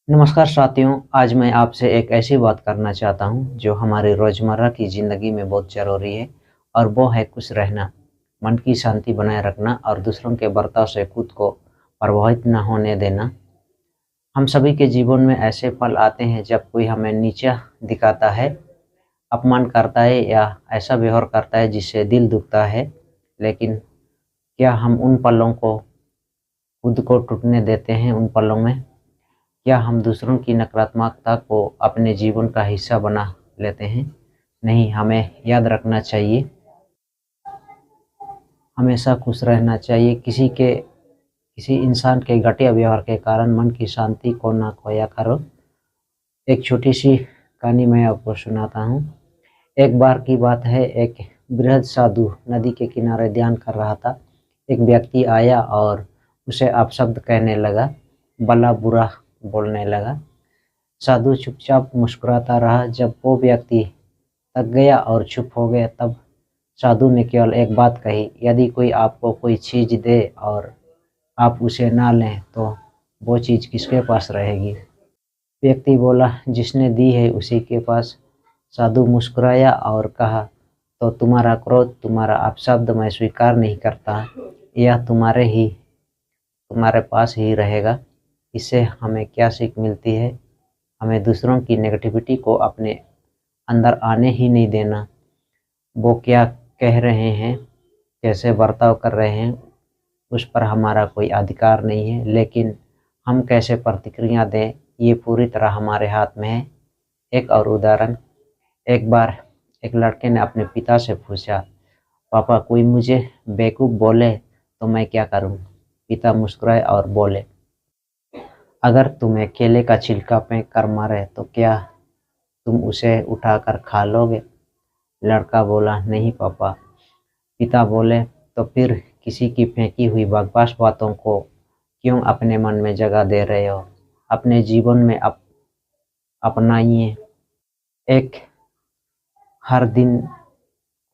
नमस्कार साथियों, आज मैं आपसे एक ऐसी बात करना चाहता हूँ जो हमारी रोज़मर्रा की ज़िंदगी में बहुत ज़रूरी है और वो है खुश रहना, मन की शांति बनाए रखना और दूसरों के बर्ताव से खुद को प्रभावित न होने देना। हम सभी के जीवन में ऐसे पल आते हैं जब कोई हमें नीचा दिखाता है, अपमान करता है या ऐसा व्यवहार करता है जिससे दिल दुखता है। लेकिन क्या हम उन पलों को खुद को टूटने देते हैं उन पलों में? क्या हम दूसरों की नकारात्मकता को अपने जीवन का हिस्सा बना लेते हैं? नहीं, हमें याद रखना चाहिए, हमेशा खुश रहना चाहिए। किसी इंसान के घटिया व्यवहार के कारण मन की शांति को ना खोया करो। एक छोटी सी कहानी मैं आपको सुनाता हूँ। एक बार की बात है, एक वृद्ध साधु नदी के किनारे ध्यान कर रहा था। एक व्यक्ति आया और उसे अपशब्द कहने लगा, भला बुरा बोलने लगा। साधु चुपचाप मुस्कुराता रहा। जब वो व्यक्ति थक गया और चुप हो गया, तब साधु ने केवल एक बात कही, यदि कोई आपको कोई चीज़ दे और आप उसे ना लें तो वो चीज़ किसके पास रहेगी? व्यक्ति बोला, जिसने दी है उसी के पास। साधु मुस्कुराया और कहा, तो तुम्हारा क्रोध, तुम्हारा अपशब्द मैं स्वीकार नहीं करता, यह तुम्हारे पास ही रहेगा। इससे हमें क्या सीख मिलती है? हमें दूसरों की नेगेटिविटी को अपने अंदर आने ही नहीं देना। वो क्या कह रहे हैं, कैसे बर्ताव कर रहे हैं, उस पर हमारा कोई अधिकार नहीं है, लेकिन हम कैसे प्रतिक्रिया दें, ये पूरी तरह हमारे हाथ में है। एक और उदाहरण, एक बार एक लड़के ने अपने पिता से पूछा, पापा कोई मुझे बेवकूफ़ बोले तो मैं क्या करूं? पिता मुस्कुराए और बोले, अगर तुम्हें केले का छिलका फेंक कर मारे तो क्या तुम उसे उठाकर खा लोगे? लड़का बोला, नहीं पापा। पिता बोले, तो फिर किसी की फेंकी हुई बकवास बातों को क्यों अपने मन में जगह दे रहे हो? अपने जीवन में अपनाइए। एक हर दिन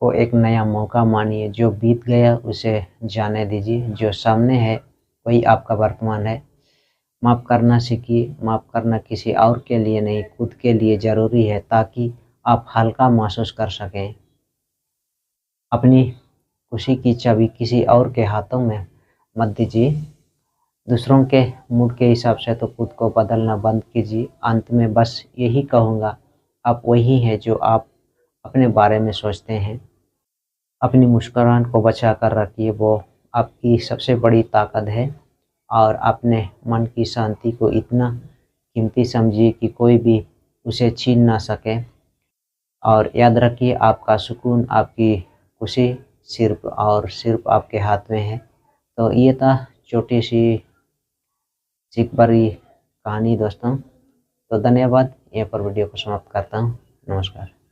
को एक नया मौका मानिए। जो बीत गया उसे जाने दीजिए। जो सामने है वही आपका वर्तमान है। माफ़ करना सीखिए। माफ़ करना किसी और के लिए नहीं, खुद के लिए ज़रूरी है, ताकि आप हल्का महसूस कर सकें। अपनी खुशी की चाबी किसी और के हाथों में मत दीजिए। दूसरों के मूड के हिसाब से तो खुद को बदलना बंद कीजिए। अंत में बस यही कहूँगा, आप वही हैं जो आप अपने बारे में सोचते हैं। अपनी मुस्कुराहट को बचा कर रखिए, वो आपकी सबसे बड़ी ताकत है। और अपने मन की शांति को इतना कीमती समझिए कि कोई भी उसे छीन ना सके। और याद रखिए, आपका सुकून, आपकी खुशी सिर्फ़ और सिर्फ़ आपके हाथ में है। तो ये था छोटी सी सीख भरी कहानी दोस्तों। तो धन्यवाद। यहाँ पर वीडियो को समाप्त करता हूँ। नमस्कार।